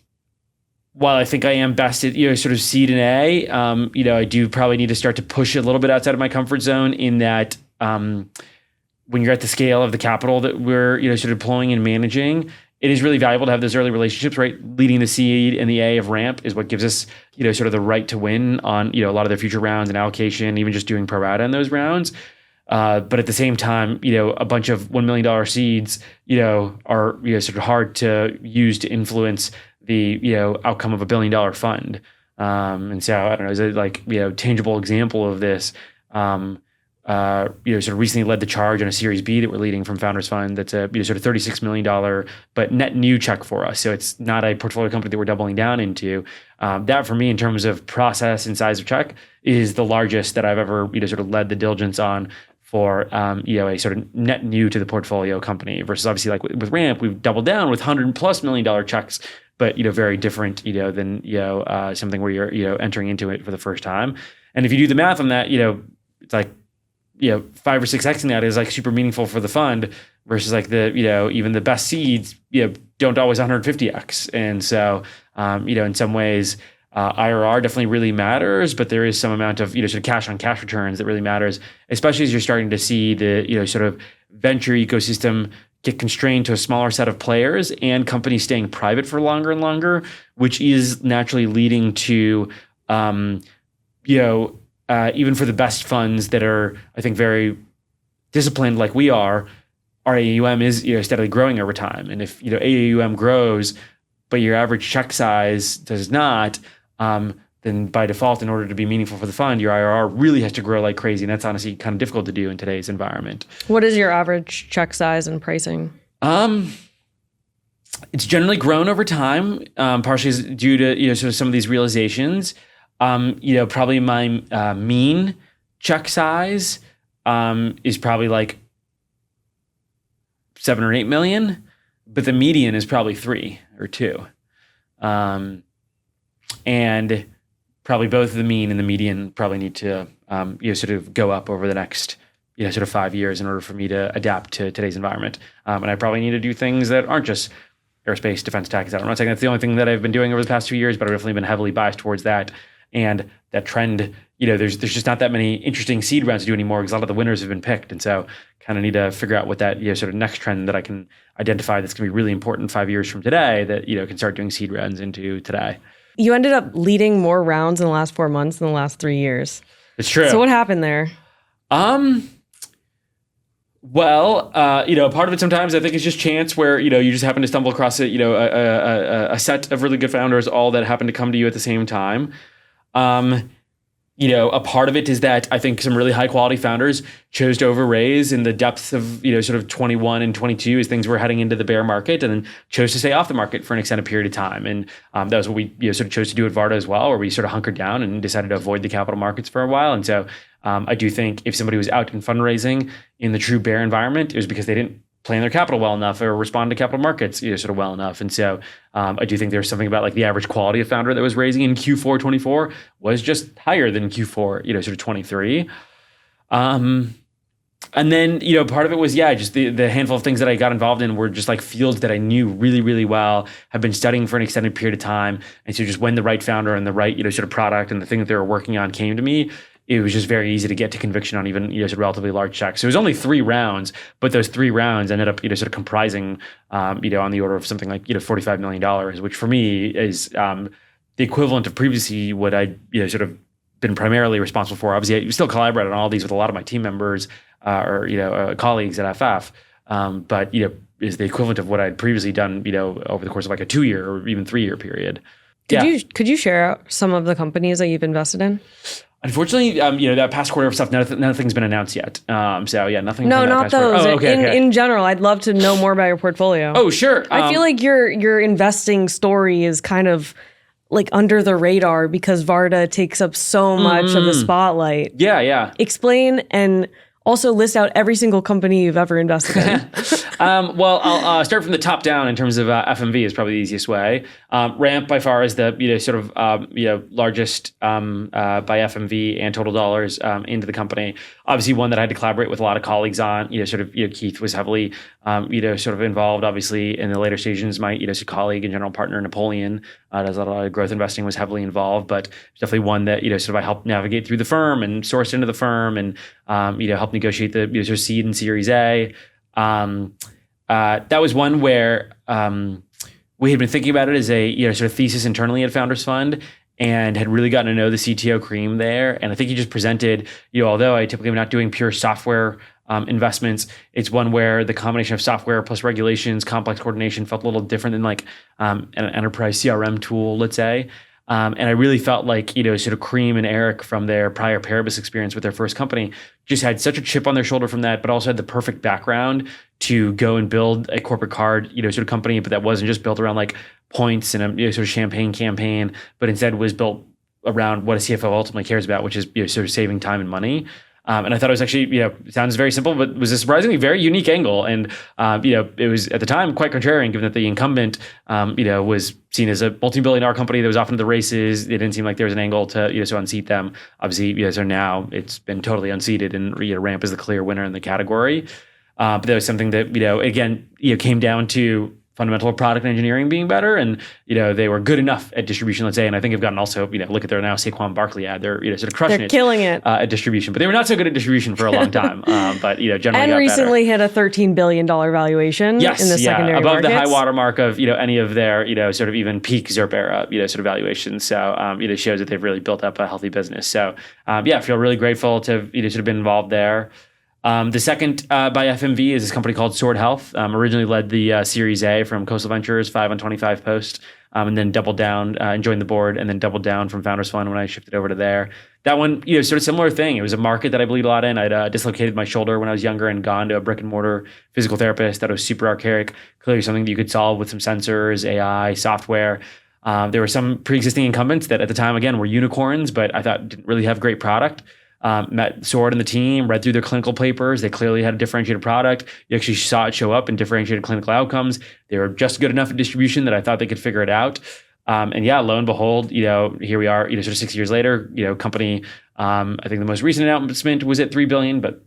while I think I am best at, sort of seed and A, I do probably need to start to push a little bit outside of my comfort zone in that, when you're at the scale of the capital that we're, sort of deploying and managing, it is really valuable to have those early relationships, right? Leading the seed and the A of ramp is what gives us, sort of the right to win on, a lot of their future rounds and allocation, even just doing pro rata in those rounds. But at the same time, a bunch of $1 million seeds, are, sort of hard to use to influence the, outcome of $1 billion fund. And so I don't know, is it like, tangible example of this, sort of recently led the charge on a Series B that we're leading from Founders Fund. That's a, sort of $36 million, but net new check for us. So it's not a portfolio company that we're doubling down into. That for me, in terms of process and size of check, is the largest that I've ever, sort of led the diligence on for, a sort of net new to the portfolio company versus obviously like with Ramp, we've doubled down with $100+ million checks, but, very different, than, something where you're, entering into it for the first time. And if you do the math on that, it's like, 5 or 6x in that is like super meaningful for the fund versus like the, even the best seeds, don't always 150x. And so, in some ways, IRR definitely really matters, but there is some amount of, sort of cash on cash returns that really matters, especially as you're starting to see the, sort of venture ecosystem get constrained to a smaller set of players and companies staying private for longer and longer, which is naturally leading to, even for the best funds that are, I think, very disciplined like we are, our AUM is, steadily growing over time. And if, AUM grows, but your average check size does not, then by default, in order to be meaningful for the fund, your IRR really has to grow like crazy. And that's honestly kind of difficult to do in today's environment. What is your average check size and pricing? It's generally grown over time, partially due to sort of some of these realizations. Probably my mean check size is probably like 7 or 8 million, but the median is probably 3 or 2, and probably both the mean and the median probably need to sort of go up over the next sort of 5 years in order for me to adapt to today's environment. And I probably need to do things that aren't just aerospace, defense tech. I'm not saying that's the only thing that I've been doing over the past 2 years, but I've definitely been heavily biased towards that. And that trend, there's just not that many interesting seed rounds to do anymore because a lot of the winners have been picked. And so kind of need to figure out what that sort of next trend that I can identify that's going to be really important 5 years from today that can start doing seed rounds into today. You ended up leading more rounds in the last 4 months than the last 3 years. It's true. So what happened there? Well, part of it sometimes I think is just chance where, you just happen to stumble across a set of really good founders, all that happen to come to you at the same time. A part of it is that I think some really high quality founders chose to overraise in the depths of, sort of 21 and 22 as things were heading into the bear market, and then chose to stay off the market for an extended period of time. And that was what we sort of chose to do at Varda as well, where we sort of hunkered down and decided to avoid the capital markets for a while. And so I do think if somebody was out in fundraising in the true bear environment, it was because they didn't plan their capital well enough or respond to capital markets sort of well enough. And so I do think there's something about like the average quality of founder that was raising in Q4 24 was just higher than Q4 sort of 23. And then part of it was just the handful of things that I got involved in were just like fields that I knew really, really well, have been studying for an extended period of time. And so just when the right founder and the right sort of product and the thing that they were working on came to me, it was just very easy to get to conviction on even sort of relatively large checks. So it was only 3 rounds, but those 3 rounds ended up sort of comprising on the order of something like $45 million, which for me is the equivalent of previously what I sort of been primarily responsible for. Obviously, I still collaborate on all these with a lot of my team members or colleagues at FF, but is the equivalent of what I'd previously done over the course of like a 2-year or even 3-year period. Could you share some of the companies that you've invested in? Unfortunately, that past quarter of stuff, nothing's been announced yet. Nothing. No, not those. Okay. In general, I'd love to know more about your portfolio. Oh, sure. I feel like your investing story is kind of like under the radar because Varda takes up so much of the spotlight. Yeah. Explain and also list out every single company you've ever invested in. Well, I'll start from the top down in terms of FMV is probably the easiest way. Ramp by far is the sort of largest by FMV and total dollars into the company. Obviously, one that I had to collaborate with a lot of colleagues on. Keith was heavily sort of involved. Obviously, in the later stages, my colleague and general partner Napoleon does a lot of growth investing, was heavily involved. But definitely one that sort of I helped navigate through the firm and sourced into the firm and helped negotiate the sort of seed and Series A. That was one where we had been thinking about it as a sort of thesis internally at Founders Fund and had really gotten to know the CTO cream there. And I think he just presented, although I typically am not doing pure software investments, it's one where the combination of software plus regulations, complex coordination felt a little different than like an enterprise CRM tool, let's say. And I really felt like, sort of Cream and Eric from their prior Paribus experience with their first company just had such a chip on their shoulder from that, but also had the perfect background to go and build a corporate card, sort of company, but that wasn't just built around like points and a sort of champagne campaign, but instead was built around what a CFO ultimately cares about, which is sort of saving time and money. And I thought it was actually, it sounds very simple, but was a surprisingly very unique angle. And, it was at the time quite contrarian given that the incumbent, was seen as a multi-billion-dollar company that was often in the races. It didn't seem like there was an angle to, so unseat them. Obviously, so now it's been totally unseated and, Ramp is the clear winner in the category. But that was something that, again, came down to fundamental product engineering being better, and they were good enough at distribution, let's say. And I think have gotten also look at their now Saquon Barkley ad. They're sort of crushing They're killing it at distribution, but they were not so good at distribution for a long time. But generally and got recently better. hit a $13 billion valuation. Yes, in the secondary above markets. the high water mark of any of their sort of even peak ZERP era sort of valuations. So it shows that they've really built up a healthy business. So I feel really grateful to have sort of been involved there. The second by FMV is this company called Sword Health. Originally led the Series A from Coastal Ventures, 5 on 25 post. and then doubled down and joined the board, and then doubled down from Founders Fund when I shifted over to there. That one, sort of similar thing. It was a market that I believed a lot in. I'd dislocated my shoulder when I was younger and gone to a brick and mortar physical therapist that was super archaic, clearly something that you could solve with some sensors, AI, software. There were some pre-existing incumbents that at the time, again, were unicorns, but I thought didn't really have great product. Met Sword and the team, read through their clinical papers. They clearly had a differentiated product. You actually saw it show up in differentiated clinical outcomes. They were just good enough at distribution that I thought they could figure it out. And yeah, lo and behold, here we are, sort of 6 years later, company, I think the most recent announcement was at $3 billion, but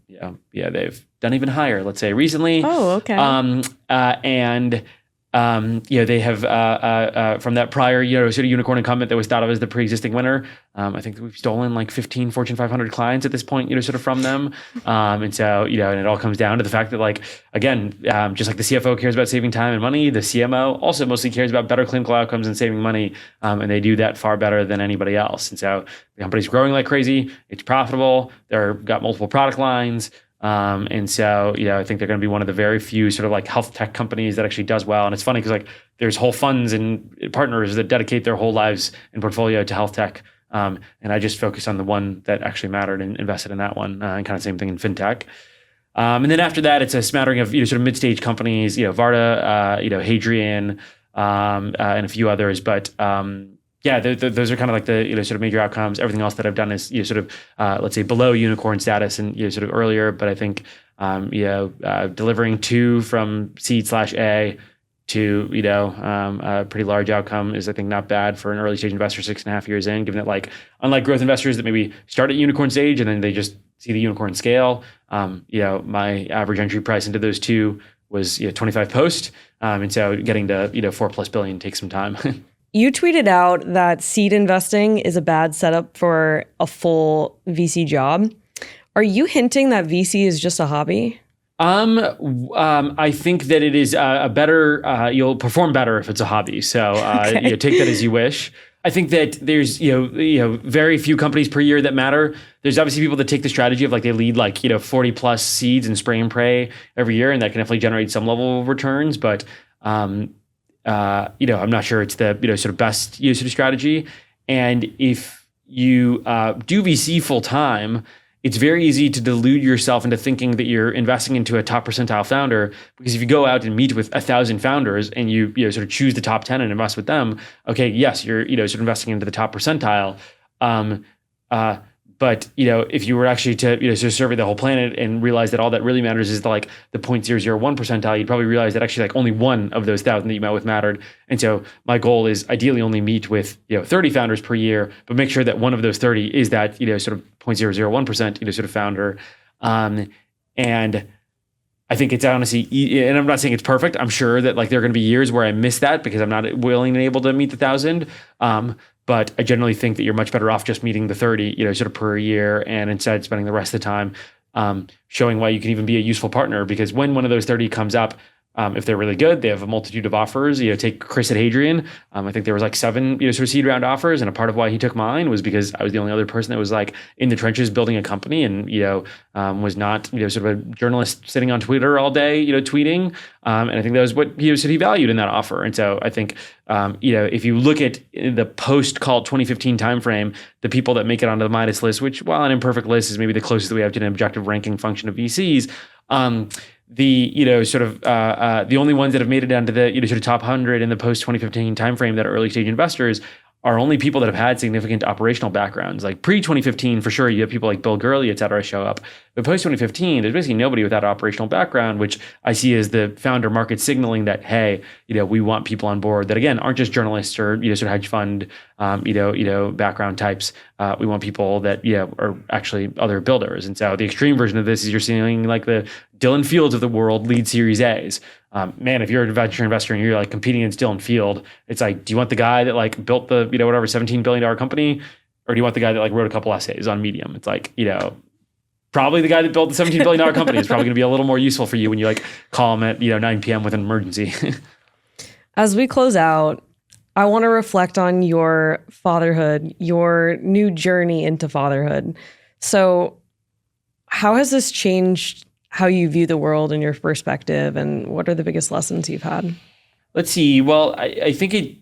they've done even higher, let's say recently. Oh, okay. They have from that prior, sort of unicorn incumbent that was thought of as the pre-existing winner. I think we've stolen like 15 Fortune 500 clients at this point, sort of from them. And so, and it all comes down to the fact that, like, again, just like the CFO cares about saving time and money, the CMO also mostly cares about better clinical outcomes and saving money. And they do that far better than anybody else. And so the company's growing like crazy. It's profitable. They've got multiple product lines. And so, I think they're going to be one of the very few sort of like health tech companies that actually does well. And it's funny because like there's whole funds and partners that dedicate their whole lives and portfolio to health tech. And I just focus on the one that actually mattered and invested in that one, and kind of same thing in fintech. And then after that, it's a smattering of, sort of mid-stage companies, Varda, Hadrian, and a few others. But, those are kind of like the sort of major outcomes. Everything else that I've done is sort of let's say below unicorn status and sort of earlier. But I think delivering 2 from seed/A to a pretty large outcome is, I think, not bad for an early stage investor 6.5 years in. Given that, like, unlike growth investors that maybe start at unicorn stage and then they just see the unicorn scale, my average entry price into those 2 was 25 post, and so getting to $4+ billion takes some time. You tweeted out that seed investing is a bad setup for a full VC job. Are you hinting that VC is just a hobby? I think that it is a better, you'll perform better if it's a hobby. So take that as you wish. I think that there's, very few companies per year that matter. There's obviously people that take the strategy of like they lead like, 40 plus seeds and spray and pray every year, and that can definitely generate some level of returns. But I'm not sure it's the sort of best use of strategy. And if you do VC full time, it's very easy to delude yourself into thinking that you're investing into a top percentile founder, because if you go out and meet with 1,000 founders and you sort of choose the top 10 and invest with them, okay, yes, you're sort of investing into the top percentile. But if you were actually to sort of survey the whole planet and realize that all that really matters is the 0.001 percentile, you'd probably realize that actually like only one of those 1,000 that you met with mattered. And so my goal is ideally only meet with 30 founders per year, but make sure that one of those 30 is that sort of 0.001% sort of founder. And I think it's honestly, and I'm not saying it's perfect. I'm sure that like there are going to be years where I miss that because I'm not willing and able to meet the 1,000. But I generally think that you're much better off just meeting the 30, sort of per year, and instead spending the rest of the time showing why you can even be a useful partner. Because when one of those 30 comes up, if they're really good, they have a multitude of offers. Take Chris at Hadrian. I think there was like 7, sort of seed round offers, and a part of why he took mine was because I was the only other person that was like in the trenches building a company, and was not sort of a journalist sitting on Twitter all day, tweeting. And I think that was what he valued in that offer. And so I think if you look at the post called 2015 timeframe, the people that make it onto the Midas list, which, while an imperfect list, is maybe the closest that we have to an objective ranking function of VCs. The the only ones that have made it down to the sort of top 100 in the post 2015 timeframe that are early stage investors are only people that have had significant operational backgrounds. Like pre 2015, for sure, you have people like Bill Gurley, et cetera, show up. But post 2015, there's basically nobody with that operational background, which I see as the founder market signaling that, hey, we want people on board that, again, aren't just journalists or sort of hedge fund background types. We want people that are actually other builders. And so the extreme version of this is you're seeing like the Dylan Fields of the world lead Series A's. Man, if you're a venture investor and you're like competing against Dylan Field, it's like, do you want the guy that like built the whatever $17 billion company, or do you want the guy that like wrote a couple essays on Medium? It's like probably the guy that built the $17 billion company is probably going to be a little more useful for you when you like call him at 9 p.m. with an emergency. As we close out, I want to reflect on your fatherhood, your new journey into fatherhood. So how has this changed how you view the world and your perspective, and what are the biggest lessons you've had? Let's see. Well, I think it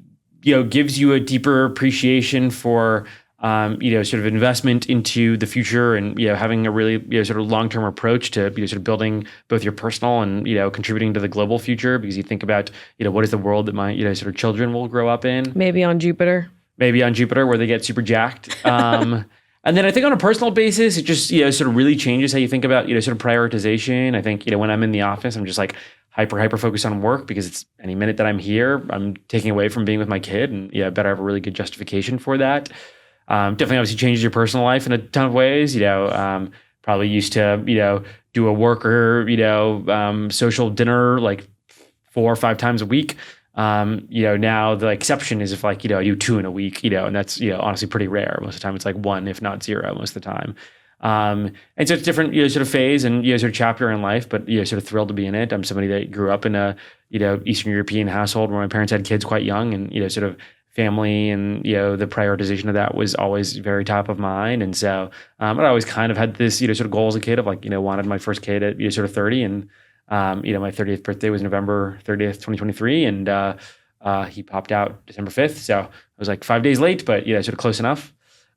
gives you a deeper appreciation for, sort of investment into the future and, having a really, sort of long-term approach to, sort of building both your personal and, contributing to the global future, because you think about, what is the world that my, sort of children will grow up in. Maybe on Jupiter Where they get super jacked. And then I think on a personal basis, it just, sort of really changes how you think about, sort of prioritization. I think, when I'm in the office, I'm just like hyper focused on work, because it's any minute that I'm here, I'm taking away from being with my kid, and I better have a really good justification for that. Definitely obviously changes your personal life in a ton of ways, probably used to, do a work or, social dinner like 4 or 5 times a week. Now the exception is if like, I do 2 in a week, and that's, honestly pretty rare. Most of the time it's like 1, if not 0 most of the time. And so it's different, sort of phase and, sort of chapter in life, but, sort of thrilled to be in it. I'm somebody that grew up in a, Eastern European household where my parents had kids quite young, and, sort of family and, the prioritization of that was always very top of mind. And so, I always kind of had this, sort of goal as a kid of like, wanted my first kid at, sort of 30. And, my 30th birthday was November 30th, 2023. And, he popped out December 5th. So I was like 5 days late, but, sort of close enough.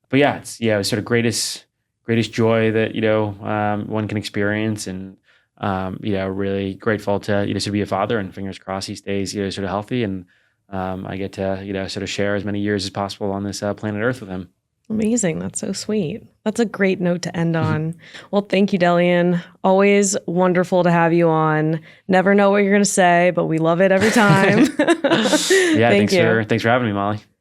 But yeah, it's, it was sort of greatest joy that, one can experience. And, really grateful to, to be a father, and fingers crossed he stays, sort of healthy. And, I get to, sort of share as many years as possible on this planet Earth with him. Amazing. That's so sweet. That's a great note to end on. Well, thank you, Delian. Always wonderful to have you on. Never know what you're going to say, but we love it every time. Yeah, thanks for having me, Molly.